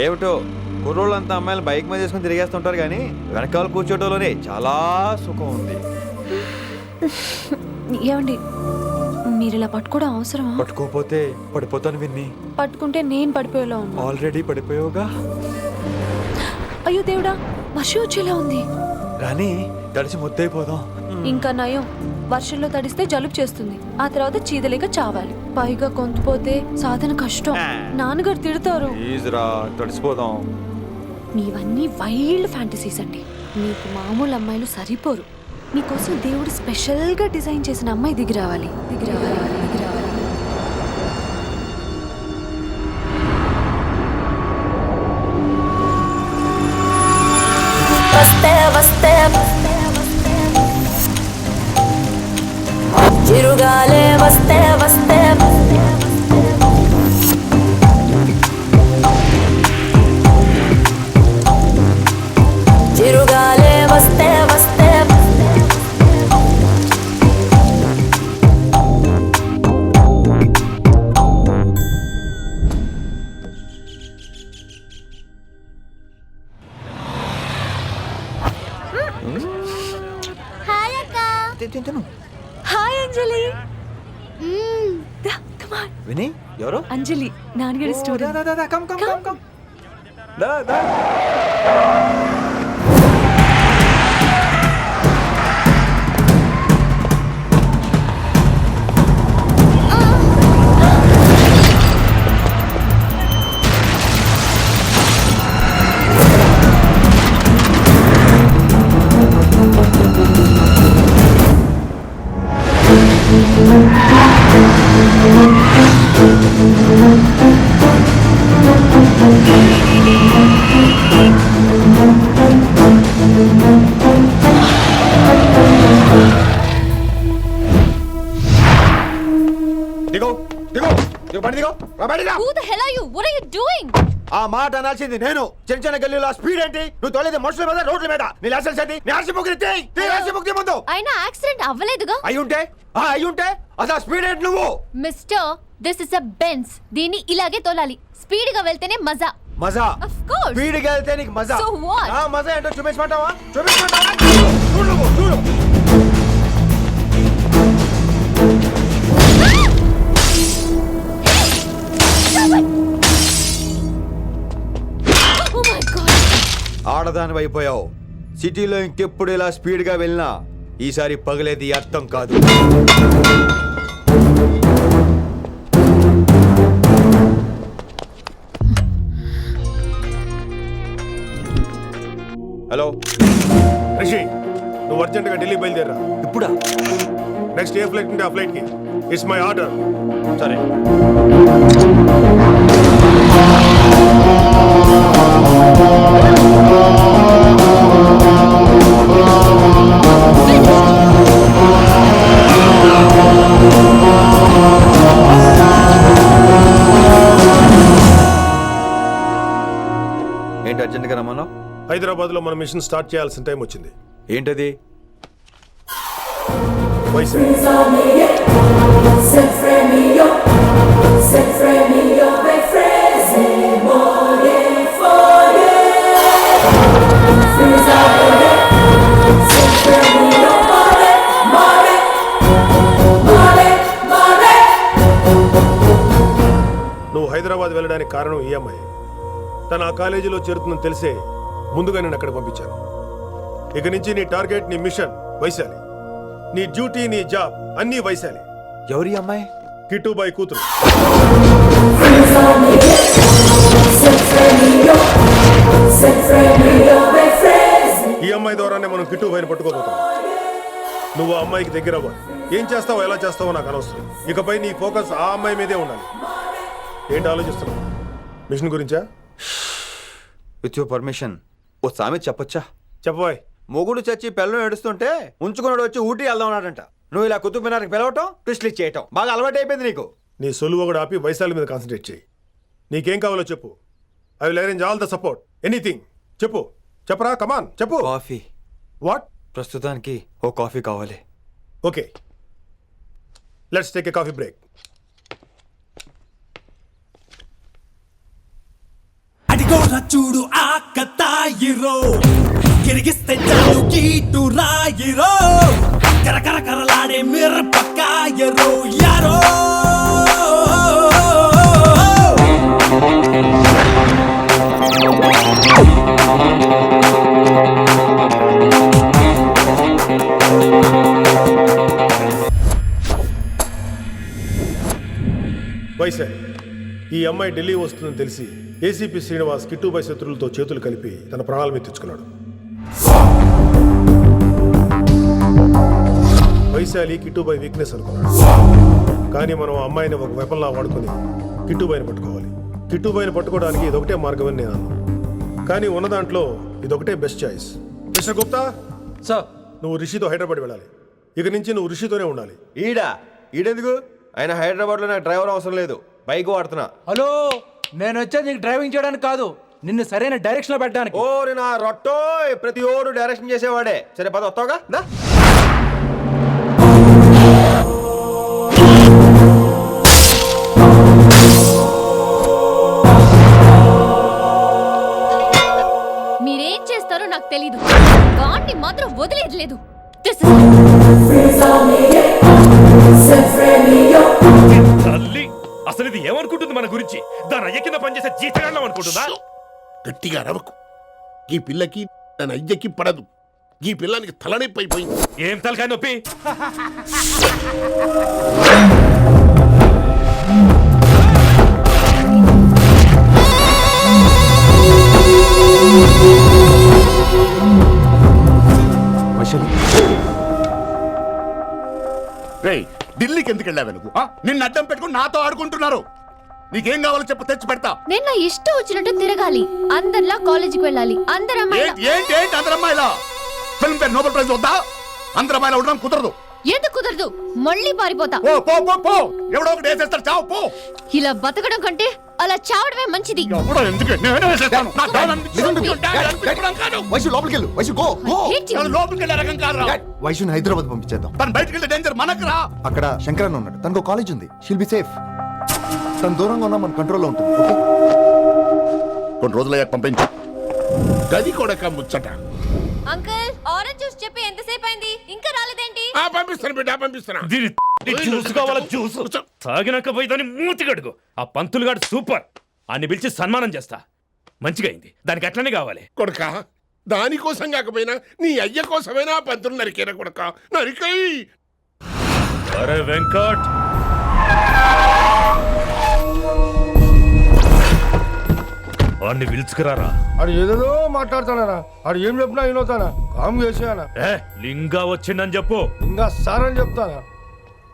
ఏమిటో కుర్రోళ్ళంతా అమ్మాయిలు బైక్ మీద చేసుకుని తిరిగేస్తుంటారు కానీ వెనకాల కూర్చోటంలోనే చాలా సుఖం ఉంది. ఏమండి మీరు ఇలా పట్టుకోవడం అవసరమా? పట్టుకోపోతే పడిపోతాను విన్ని. పట్టుకుంటే నేను పడిపోయేలా ఉన్నా. ఆల్రెడీ పడిపోయావుగా. అయ్యో దేవుడా, వర్షం వచ్చేలా ఉంది. రాని తడిసి ముద్దైపోదాం. ఇంకా నయం, వర్షంలో తడిస్తే జలుబు చేస్తుంది, ఆ తర్వాత చీదలేక చావాలి. పైగా కొంతపోతే సాధన కష్టం, నాన్నగారు తిడతారు. ప్లీజ్ రా, తడిసిపోదాం. మీవన్నీ వైల్డ్ ఫ్యాంటసీస్ అండి. మీకు మామూలు అమ్మాయిలు సరిపోరు. మీకోసం దేవుడు స్పెషల్గా డిజైన్ చేసిన అమ్మాయి దిగి రావాలి, దిగి రావాలి, దిగి రావాలి. వస్తే వస్తే చిరుగాలే వస్తే వస్తే చిరుగాలే వస్తే వస్తే హాయ్ అక్క. Hi Anjali. Come on. విని ఎవరు? అంజలి, నాన్నగారి student. Who the hell are you? What are you doing? ఆ మాట అనాల్సింది నేను. చిన్న చిన్న గల్లీలో స్పీడ్ ఏంటి? నువ్వు తోలేది మనుషుల మీద, రోడ్ల మీద. నీ లైసెన్స్ ఏంటి? నీ ఆర్సీ బుక్ ముందు. అయినా యాక్సిడెంట్ అవ్వలేదుగా. అయ్యుంటే అసలు స్పీడ్ ఏంటి నువ్వు? Mister, this is a Benz. దీన్ని ఇలాగే తోలాలి. స్పీడ్ గా వెళ్తేనే మజా. మజా? Of course. స్పీడ్ గా వెళ్తే నీకు మజా. So what? ఆ మజా ఏంటో చూపించమంటావా? చూడు. Oh my God. ఆడదాని అయిపోయావు. సిటీలో ఇంకెప్పుడు ఇలా స్పీడ్ గా వెళ్ళినా ఈసారి పగిలేది అర్థం కాదు. హలో రిషి, నువ్వు అర్జెంట్గా ఢిల్లీ బయలుదేరా. ఇప్పుడా? నెక్స్ట్ ఏ ఫ్లైట్ ఉంటే ఆ ఫ్లైట్కి. It's my order. సరే. ఏంటి అర్జెంట్గా రమ్మన్నావు? హైదరాబాద్లో మన మిషన్ స్టార్ట్ చేయాల్సిన టైం వచ్చింది. ఏంటది? నువ్వు హైదరాబాద్ వెళ్ళడానికి కారణం ఈ అమ్మాయి. తను ఆ కాలేజీలో చేరుతుందని తెలిసే ముందుగా నేను అక్కడ పంపించాను. ఇక నుంచి నీ టార్గెట్, నీ మిషన్ వైశాలి. నీ డ్యూటీ, నీ జాబ్ అన్నీ వైశాలి. ఎవరి అమ్మాయి? కిట్టుబాయి కూతురు. ఈ అమ్మాయి ద్వారానే మనం కిట్టుబాయిని పట్టుకోబోతాం. నువ్వు ఆ అమ్మాయికి దగ్గర అవ్వాలి. ఏం చేస్తావో, ఎలా చేస్తావో నాకు అనవసరం. ఇకపై నీ ఫోకస్ ఆ అమ్మాయి మీదే ఉండాలి. ఏంటి ఆలోచిస్తున్నావు? మిషన్ గురించా? విత్ యువర్ పర్మిషన్ ఓ సామెత చెప్పొచ్చా? చెప్పబాయ్. మొగుడు చచ్చి పిల్లలు ఏడుస్తుంటే ఉంచుకున్నాడు వచ్చి ఊటీ వెళ్దాం అన్నాడంట. నువ్వు ఇలా కుతుబ్ మినార్కి పిలవటం, ట్విస్ట్లు చేయటం బాగా అలవాటు అయిపోయింది నీకు. నీ సొలువు కూడా ఆపి వైశాలి మీద కాన్సన్ట్రేట్ చేయి. నీకేం కావాలో చెప్పు. I will arrange all the support. Anything చెప్పరా. కమాన్ చెప్పు. కాఫీ. వాట్? ప్రస్తుతానికి ఓ కాఫీ కావాలి. Okay, let's take a coffee break. అడిగో చూడు ఆ కతాయిరో గిరిగిస్తే చాలు గీటు రాయిరో కరకర కరలాడే మిరపకాయరో యారో వైశాలి, ఈ అమ్మాయి ఢిల్లీ వస్తుందని తెలిసి ఏసీపీ శ్రీనివాస్ కిట్టుబాయ్ శత్రులతో చేతులు కలిపి తన ప్రాణాల మీద తెచ్చుకున్నాడు. వైశాలి కిట్టుబాయ్ వీక్నెస్ అనుకున్నాడు. కానీ మనం ఆ అమ్మాయిని ఒక వెపన్లా వాడుకొని కిట్టుబాయిని పట్టుకోవాలి. కిట్టుబాయిని పట్టుకోవడానికి ఇదొకటే మార్గమని నేను అన్నాను. కానీ ఉన్న దాంట్లో ఇదొకటే best choice. Mister Gupta sir, నువ్వు రిషితో హైదరాబాద్ వెళ్ళాలి. ఇక నుంచి నువ్వు రిషితోనే ఉండాలి. ఈడెందుకు? ఆయన హైదరాబాద్లో నాకు డ్రైవర్ అవసరం లేదు, బైక్ వాడుతున్నా. హలో, నేను వచ్చేది నీకు డ్రైవింగ్ చేయడానికి కాదు, నిన్ను సరైన డైరెక్షన్ లో పెట్టడానికి. ఓ నా రొట్టో, ప్రతి ఓడు డైరెక్షన్ చేసేవాడే. సరే పద, వస్తావుగా? దా. మీరేం చేస్తారో నాకు తెలీదు, వాడిని మాత్రం వదిలేదు లేదు. తల్లి, అసలు ఇది ఏమనుకుంటుంది మన గురించి? దాని అయ్య కింద పనిచేసే జీతగాళ్ళం అనుకుంటుందా? గట్టిగా అరవకు. ఈ పిల్లకి తన అయ్యకి పడదు. ఈ పిల్లానికి తలనొప్పి అయిపోయింది. ఏం తలకాయ నొప్పి? రేయ్, ఢిల్లీకి ఎందుకు వెళ్ళావు నువ్వు? నిన్ను అడ్డం పెట్టుకుని నాతో ఆడుకుంటున్నారు. నీకేం కావాలో చెప్పు, తెచ్చి పెడతా. నేను నా ఇష్టం వచ్చినట్టు తిరగాలి, అందరిలా కాలేజీకి వెళ్ళాలి, అందరు ఏంటి ఏంటి ఏంటి అందరు అమ్మాయిలా? ఫిల్మ్ ఫేర్ నోబెల్ ప్రైజ్ వద్దా? అందరు అమ్మాయిలా ఉండడం కుదరదు. ఎందుకు కుదరదు? మళ్ళీ పారిపోతా. పో పో పో పో. ఎవడో ఒకటి వేసేస్తాడు, చావు పో. ఇలా బతకడం కంటే అలా చావడమే మంచిది. ఎవడో ఎందుకు? నేనే వేసేస్తాను. నా డాన్ అనిపించుకోవడం కాదు. వైశు లోపలికి వెళ్ళు. Vaishu go go. నేను లోపలికి వెళ్ళే రకం కాదురా. వైశుని హైదరాబాద్ పంపించేద్దాం. తను బయటికి వెళ్తే డేంజర్ మనకు రా. అక్కడ శంకరన్ ఉన్నాడు, తనకు కాలేజ్ ఉంది. She'll be safe. తను దూరంగా ఉన్నా మన కంట్రోల్లో ఉంటుంది. ఓకే, కొన్ని రోజులయ్యాక పంపించు. గది కూడా ముచ్చట. అంకుల్, ఆరెంజ్ జ్యూస్ చెప్పి ఎంతసేపు అయింది, ఇంకా రాలేదేంటి? పంపిస్తాను బిడ్డ, పంపిస్తాను. దీని జ్యూస్ కావాలా? జ్యూస్ తాగినాక పోయి దాన్ని మూతి కడుగు. ఆ పంతులు గాడు సూపర్, అన్ని పిలిచి సన్మానం చేస్తా. మంచిగా అయింది, దానికి అట్లనే కావాలి. కొడుక, దానికోసం కాకపోయినా నీ అయ్య కోసమైనా పంతులు నరికేనా కొడుక? నరికై. అరే వెంకట్, వాడిని పిలుచుకురారా. ఆడు ఏదేదో మాట్లాడతానా? ఆడు ఏం చెప్పినా వినవుతానా? కామ్ చేసేనా? లింగా వచ్చిందని చెప్పు. ఇంకా సార్ అని చెప్తానా?